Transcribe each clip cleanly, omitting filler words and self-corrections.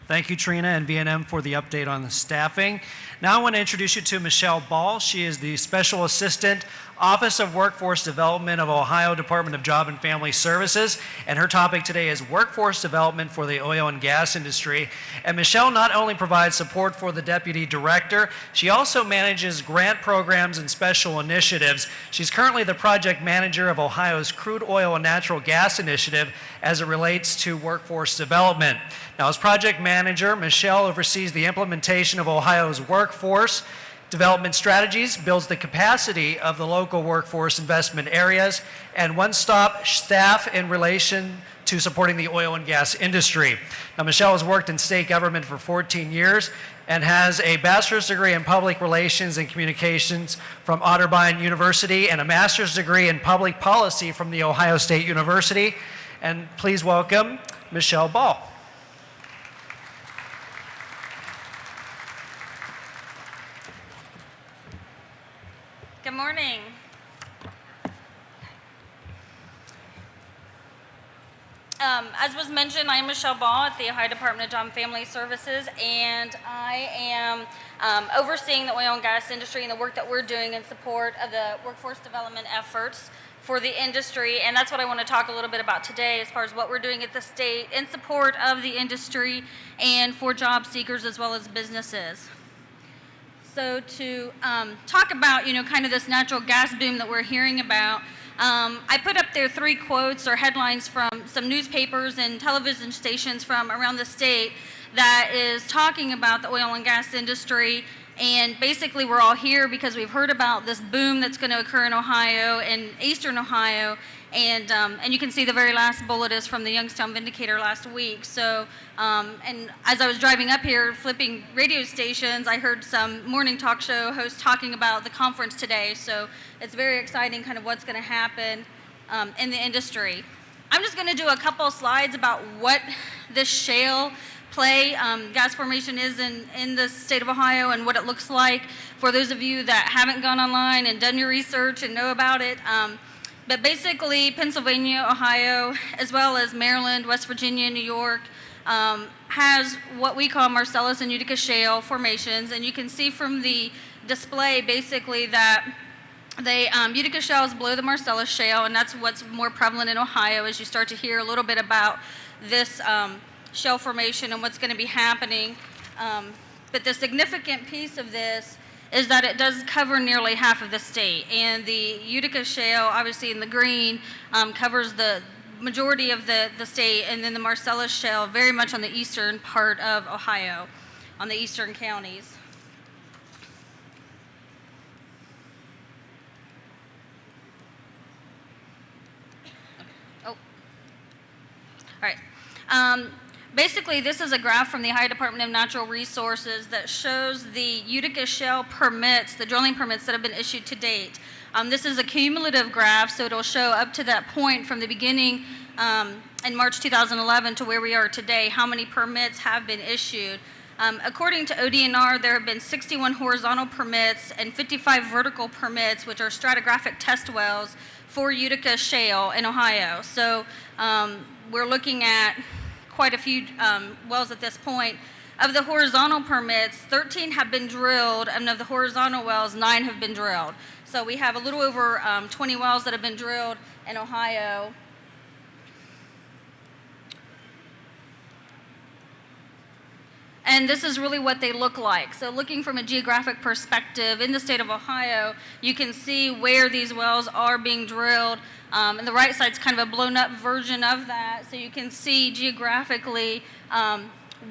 Thank you, Trina and V&M, for the update on the staffing. Now I want to introduce you to Michelle Ball. She is the Special Assistant, Office of Workforce Development of Ohio Department of Job and Family Services, and her topic today is workforce development for the oil and gas industry. And Michelle not only provides support for the Deputy Director, she also manages grant programs and special initiatives. She's currently the Project Manager of Ohio's Crude Oil and Natural Gas Initiative as it relates to workforce development. Now, as Project Manager, Michelle oversees the implementation of Ohio's workforce development strategies, builds the capacity of the local workforce investment areas, and one-stop staff in relation to supporting the oil and gas industry. Now, Michelle has worked in state government for 14 years and has a bachelor's degree in public relations and communications from Otterbein University and a master's degree in public policy from The Ohio State University. And please welcome Michelle Ball. Good morning. As was mentioned, I am Michelle Ball at the Ohio Department of Job and Family Services, and I am overseeing the oil and gas industry and the work that we're doing in support of the workforce development efforts for the industry. And that's what I want to talk a little bit about today as far as what we're doing at the state in support of the industry and for job seekers as well as businesses. So to talk about, kind of this natural gas boom that we're hearing about, I put up there 3 quotes or headlines from some newspapers and television stations from around the state that is talking about the oil and gas industry. And basically we're all here because we've heard about this boom that's going to occur in Ohio and eastern Ohio. And you can see the very last bullet is from the Youngstown Vindicator last week. So, and as I was driving up here, flipping radio stations, I heard some morning talk show hosts talking about the conference today. So it's very exciting kind of what's going to happen in the industry. I'm just going to do a couple slides about what this shale play gas formation is in the state of Ohio and what it looks like for those of you that haven't gone online and done your research and know about it. But basically, Pennsylvania, Ohio, as well as Maryland, West Virginia, New York, has what we call Marcellus and Utica shale formations. And you can see from the display, basically, that the Utica shale is below the Marcellus shale, and that's what's more prevalent in Ohio as you start to hear a little bit about this shale formation and what's going to be happening. But the significant piece of this is that it does cover nearly half of the state. And the Utica shale, obviously in the green, covers the majority of the state, and then the Marcellus shale very much on the eastern part of Ohio, on the eastern counties. Oh, all right. Basically, this is a graph from the Ohio Department of Natural Resources that shows the Utica shale permits, the drilling permits that have been issued to date. This is a cumulative graph, so it'll show up to that point from the beginning in March 2011 to where we are today, how many permits have been issued. According to ODNR, there have been 61 horizontal permits and 55 vertical permits, which are stratigraphic test wells for Utica shale in Ohio. So we're looking at quite a few wells at this point. Of the horizontal permits, 13 have been drilled, and of the horizontal wells, 9 have been drilled. So we have a little over 20 wells that have been drilled in Ohio. And this is really what they look like. So looking from a geographic perspective in the state of Ohio, you can see where these wells are being drilled. And the right side is kind of a blown up version of that. So you can see geographically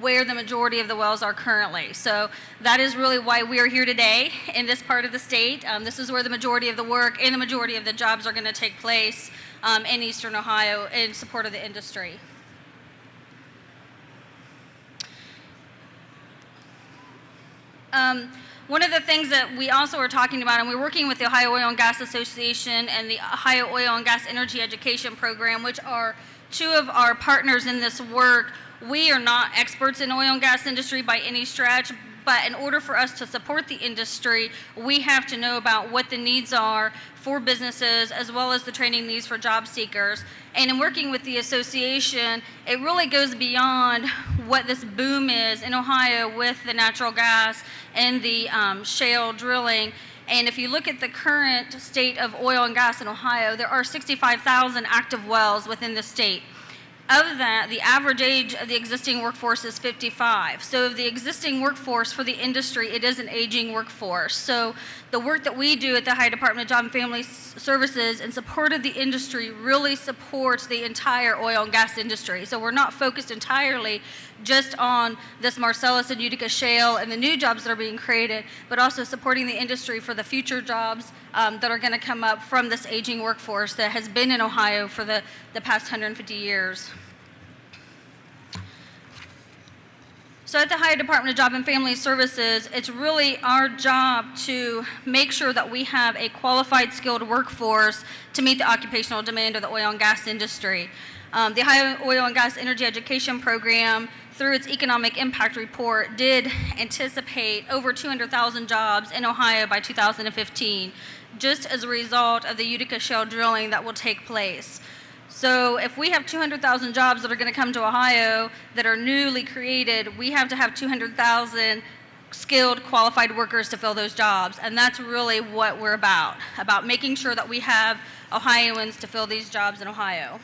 where the majority of the wells are currently. So that is really why we are here today in this part of the state. This is where the majority of the work and the majority of the jobs are going to take place in eastern Ohio in support of the industry. One of the things that we also are talking about, and we're working with the Ohio Oil and Gas Association and the Ohio Oil and Gas Energy Education Program, which are 2 of our partners in this work. We are not experts in oil and gas industry by any stretch, But in order for us to support the industry, we have to know about what the needs are for businesses as well as the training needs for job seekers. And in working with the association, it really goes beyond what this boom is in Ohio with the natural gas and the shale drilling. And if you look at the current state of oil and gas in Ohio, there are 65,000 active wells within the state. Of that, the average age of the existing workforce is 55. So of the existing workforce for the industry, it is an aging workforce. So the work that we do at the Ohio Department of Job and Family Services in support of the industry really supports the entire oil and gas industry. So we're not focused entirely just on this Marcellus and Utica shale and the new jobs that are being created, but also supporting the industry for the future jobs that are going to come up from this aging workforce that has been in Ohio for the past 150 years. So at the Ohio Department of Job and Family Services, it's really our job to make sure that we have a qualified, skilled workforce to meet the occupational demand of the oil and gas industry. The Ohio Oil and Gas Energy Education Program, through its economic impact report, did anticipate over 200,000 jobs in Ohio by 2015, just as a result of the Utica shale drilling that will take place. So if we have 200,000 jobs that are going to come to Ohio that are newly created, we have to have 200,000 skilled, qualified workers to fill those jobs. And that's really what we're about making sure that we have Ohioans to fill these jobs in Ohio.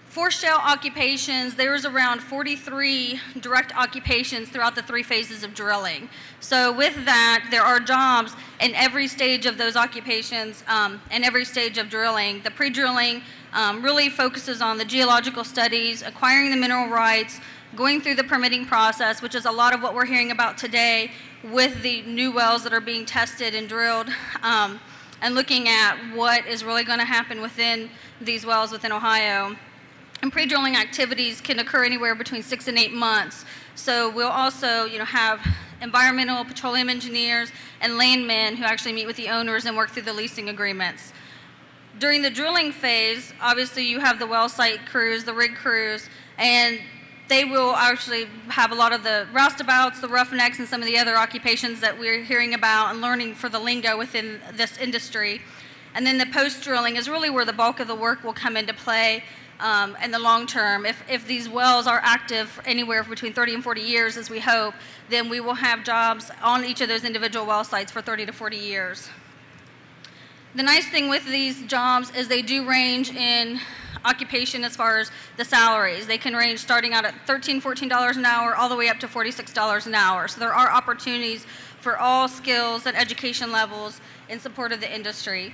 For Shale Occupations, there's around 43 direct occupations throughout the 3 phases of drilling. So with that, there are jobs in every stage of those occupations and every stage of drilling. The pre-drilling really focuses on the geological studies, acquiring the mineral rights, going through the permitting process, which is a lot of what we're hearing about today with the new wells that are being tested and drilled, and looking at what is really going to happen within these wells within Ohio. And pre-drilling activities can occur anywhere between 6 and 8 months. So we'll also, have environmental, petroleum engineers, and landmen who actually meet with the owners and work through the leasing agreements. During the drilling phase, obviously you have the well site crews, the rig crews, and they will actually have a lot of the roustabouts, the roughnecks, and some of the other occupations that we're hearing about and learning for the lingo within this industry. And then the post-drilling is really where the bulk of the work will come into play. In the long term. If these wells are active anywhere between 30 and 40 years, as we hope, then we will have jobs on each of those individual well sites for 30 to 40 years. The nice thing with these jobs is they do range in occupation as far as the salaries. They can range starting out at $13, $14 an hour all the way up to $46 an hour. So there are opportunities for all skills and education levels in support of the industry.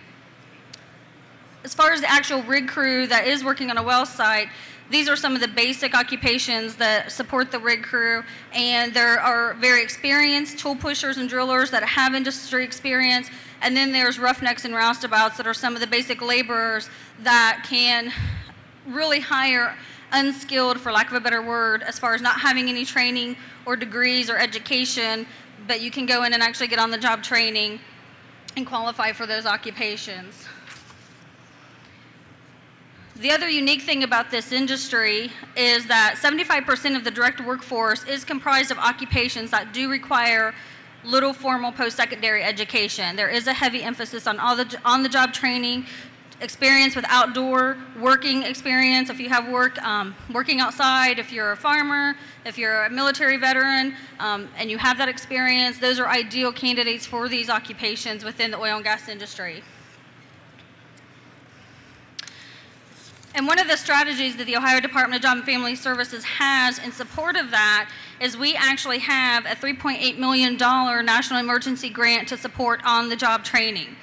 As far as the actual rig crew that is working on a well site, these are some of the basic occupations that support the rig crew, and there are very experienced tool pushers and drillers that have industry experience, and then there's roughnecks and roustabouts that are some of the basic laborers that can really hire unskilled, for lack of a better word, as far as not having any training or degrees or education, but you can go in and actually get on the job training and qualify for those occupations. The other unique thing about this industry is that 75% of the direct workforce is comprised of occupations that do require little formal post-secondary education. There is a heavy emphasis on on-the-job training, experience with outdoor working experience. If you have working outside, if you're a farmer, if you're a military veteran, and you have that experience, those are ideal candidates for these occupations within the oil and gas industry. And one of the strategies that the Ohio Department of Job and Family Services has in support of that is we actually have a $3.8 million national emergency grant to support on-the-job training.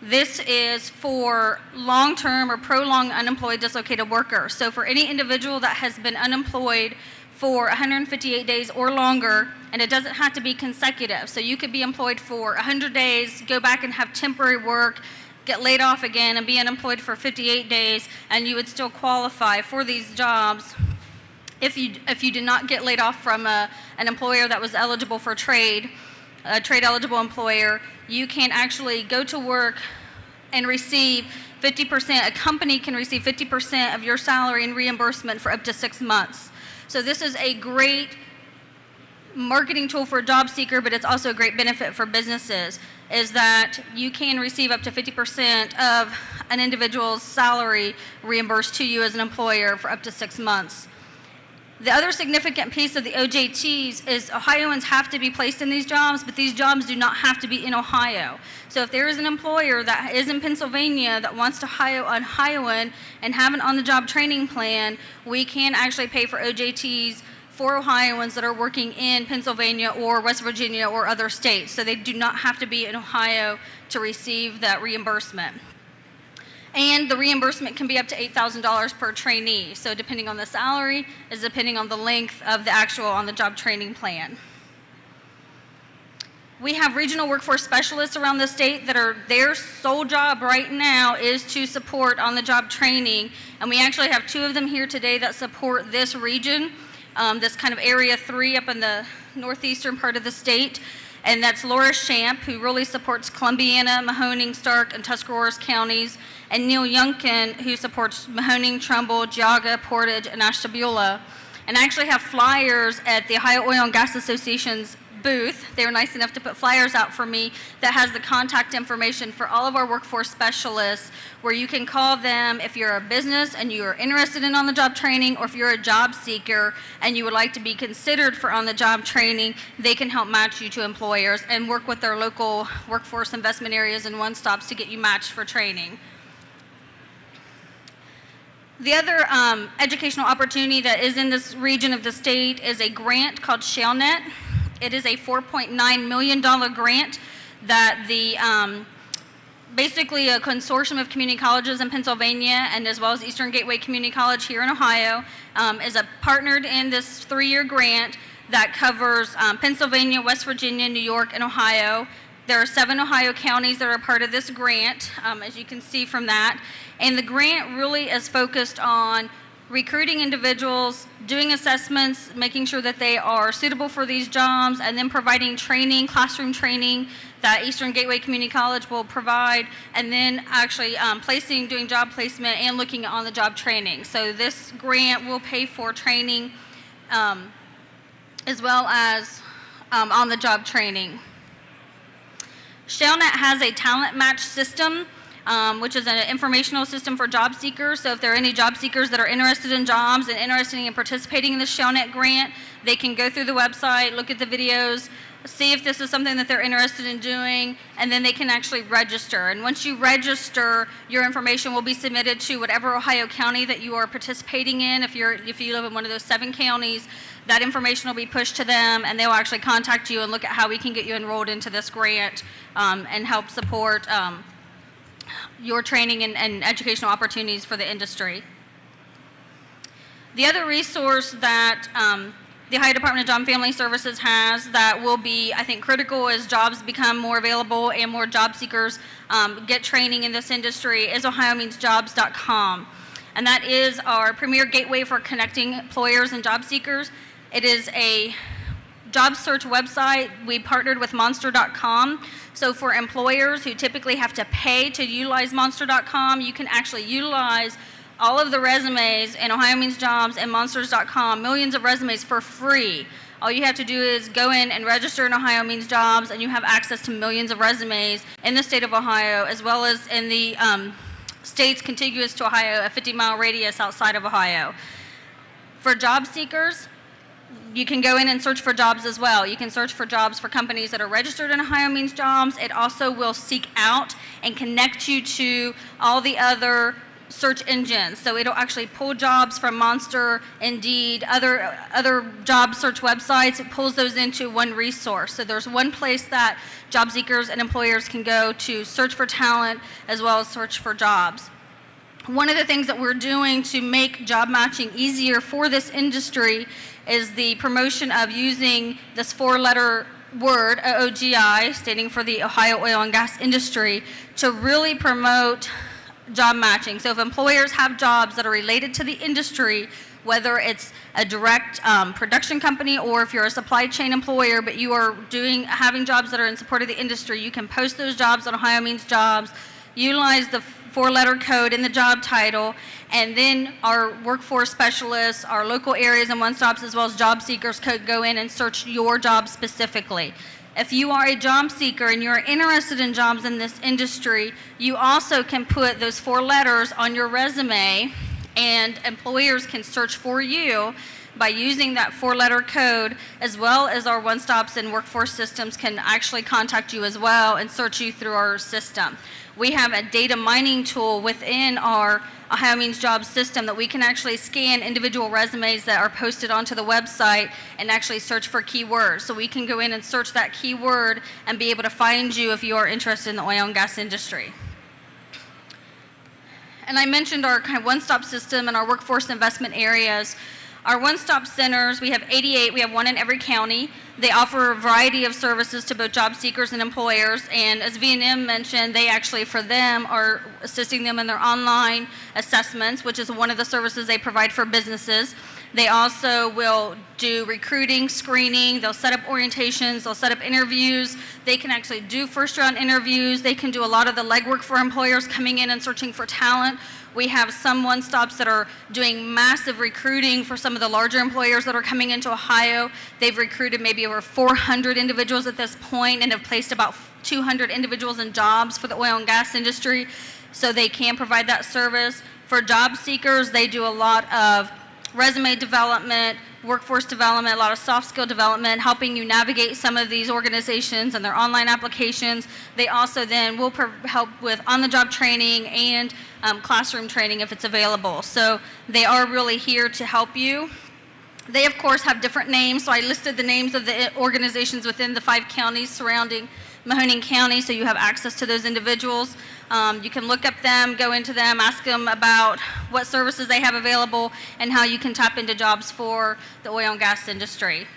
This is for long-term or prolonged unemployed dislocated workers. So for any individual that has been unemployed for 158 days or longer, and it doesn't have to be consecutive. So you could be employed for 100 days, go back and have temporary work, get laid off again and be unemployed for 58 days, and you would still qualify for these jobs if you did not get laid off from an employer that was eligible for trade, a trade-eligible employer. You can actually go to work and receive 50%. A company can receive 50% of your salary in reimbursement for up to 6 months. So this is a great marketing tool for a job seeker, but it's also a great benefit for businesses, is that you can receive up to 50% of an individual's salary reimbursed to you as an employer for up to 6 months. The other significant piece of the OJTs is Ohioans have to be placed in these jobs, but these jobs do not have to be in Ohio. So if there is an employer that is in Pennsylvania that wants to hire an Ohioan and have an on-the-job training plan, we can actually pay for OJTs for Ohioans that are working in Pennsylvania or West Virginia or other states. So they do not have to be in Ohio to receive that reimbursement. And the reimbursement can be up to $8,000 per trainee. So depending on the salary is depending on the length of the actual on-the-job training plan. We have regional workforce specialists around the state that are, their sole job right now is to support on-the-job training. And we actually have 2 of them here today that support this region, this kind of area 3 up in the northeastern part of the state. And that's Laura Shamp, who really supports Columbiana, Mahoning, Stark, and Tuscarawas counties, and Neil Youngkin, who supports Mahoning, Trumbull, Geauga, Portage, and Ashtabula. And I actually have flyers at the Ohio Oil and Gas Association's booth. They were nice enough to put flyers out for me that has the contact information for all of our workforce specialists, where you can call them if you're a business and you're interested in on-the-job training, or if you're a job seeker and you would like to be considered for on-the-job training. They can help match you to employers and work with their local workforce investment areas and one-stops to get you matched for training. The other educational opportunity that is in this region of the state is a grant called ShellNet. It is a $4.9 million grant that the basically a consortium of community colleges in Pennsylvania, and as well as Eastern Gateway Community College here in Ohio, is partnered in this 3-year grant that covers Pennsylvania, West Virginia, New York, and Ohio. There are 7 Ohio counties that are part of this grant, as you can see from that. And the grant really is focused on recruiting individuals, doing assessments, making sure that they are suitable for these jobs, and then providing training, classroom training that Eastern Gateway Community College will provide, and then actually doing job placement and looking at on-the-job training. So this grant will pay for training as well as on-the-job training. ShellNet has a talent match system, which is an informational system for job seekers. So if there are any job seekers that are interested in jobs and interested in participating in the ShellNet grant, they can go through the website, look at the videos, see if this is something that they're interested in doing, and then they can actually register. And once you register, your information will be submitted to whatever Ohio county that you are participating in. If you live in one of those 7 counties, that information will be pushed to them, and they'll actually contact you and look at how we can get you enrolled into this grant and help support your training and educational opportunities for the industry. The other resource that the Ohio Department of Job and Family Services has that will be, I think, critical as jobs become more available and more job seekers get training in this industry is OhioMeansJobs.com. And that is our premier gateway for connecting employers and job seekers. It is a job search website. We partnered with Monster.com. So for employers who typically have to pay to utilize Monster.com, you can actually utilize all of the resumes in Ohio Means Jobs and Monsters.com, millions of resumes for free. All you have to do is go in and register in Ohio Means Jobs, and you have access to millions of resumes in the state of Ohio, as well as in the states contiguous to Ohio, a 50-mile radius outside of Ohio. For job seekers, you can go in and search for jobs as well. You can search for jobs for companies that are registered in Ohio Means Jobs. It also will seek out and connect you to all the other search engines. So it'll actually pull jobs from Monster, Indeed, other job search websites. It pulls those into one resource. So there's one place that job seekers and employers can go to search for talent as well as search for jobs. One of the things that we're doing to make job matching easier for this industry is the promotion of using this 4-letter word, OOGI, standing for the Ohio Oil and Gas Industry, to really promote job matching. So if employers have jobs that are related to the industry, whether it's a direct production company or if you're a supply chain employer, but you are having jobs that are in support of the industry, you can post those jobs on Ohio Means Jobs, utilize the four-letter code in the job title, and then our workforce specialists, our local areas and one-stops, as well as job seekers could go in and search your job specifically. If you are a job seeker and you're interested in jobs in this industry, you also can put those 4 letters on your resume, and employers can search for you by using that 4-letter code, as well as our one-stops and workforce systems can actually contact you as well and search you through our system. We have a data mining tool within our Ohio Means Jobs system that we can actually scan individual resumes that are posted onto the website and actually search for keywords. So we can go in and search that keyword and be able to find you if you are interested in the oil and gas industry. And I mentioned our kind of one-stop system and our workforce investment areas. Our one-stop centers, we have 88, we have 1 in every county. They offer a variety of services to both job seekers and employers, and as V&M mentioned, they actually, for them, are assisting them in their online assessments, which is one of the services they provide for businesses. They also will do recruiting, screening, they'll set up orientations, they'll set up interviews, they can actually do first-round interviews, they can do a lot of the legwork for employers coming in and searching for talent. We have some one-stops that are doing massive recruiting for some of the larger employers that are coming into Ohio. They've recruited maybe over 400 individuals at this point and have placed about 200 individuals in jobs for the oil and gas industry, so they can provide that service. For job seekers, they do a lot of resume development, workforce development, a lot of soft skill development, helping you navigate some of these organizations and their online applications. They also then will help with on-the-job training and classroom training if it's available. So they are really here to help you. They, of course, have different names, so I listed the names of the organizations within the 5 counties surrounding Mahoning County, so you have access to those individuals. You can look up them, go into them, ask them about what services they have available and how you can tap into jobs for the oil and gas industry.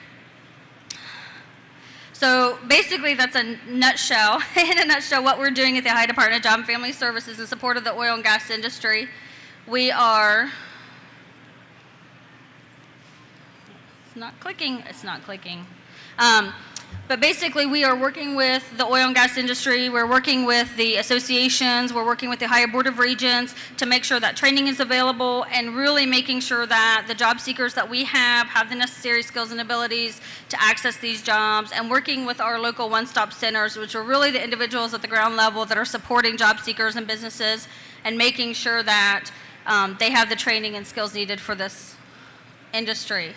So basically that's a nutshell, in a nutshell, what we're doing at the Ohio Department of Job and Family Services in support of the oil and gas industry. We are, it's not clicking. But basically, we are working with the oil and gas industry, we're working with the associations, we're working with the Ohio Board of Regents to make sure that training is available and really making sure that the job seekers that we have the necessary skills and abilities to access these jobs, and working with our local one-stop centers, which are really the individuals at the ground level that are supporting job seekers and businesses and making sure that they have the training and skills needed for this industry.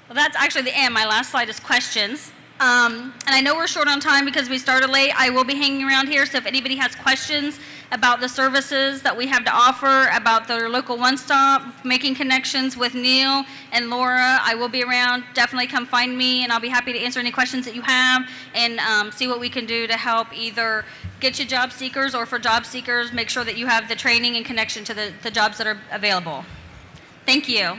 Well, that's actually the end. My last slide is questions. And I know we're short on time because we started late. I will be hanging around here, so if anybody has questions about the services that we have to offer, about their local one-stop, making connections with Neil and Laura, I will be around. Definitely come find me, and I'll be happy to answer any questions that you have and see what we can do to help either get you job seekers, or for job seekers, make sure that you have the training and connection to the jobs that are available. Thank you.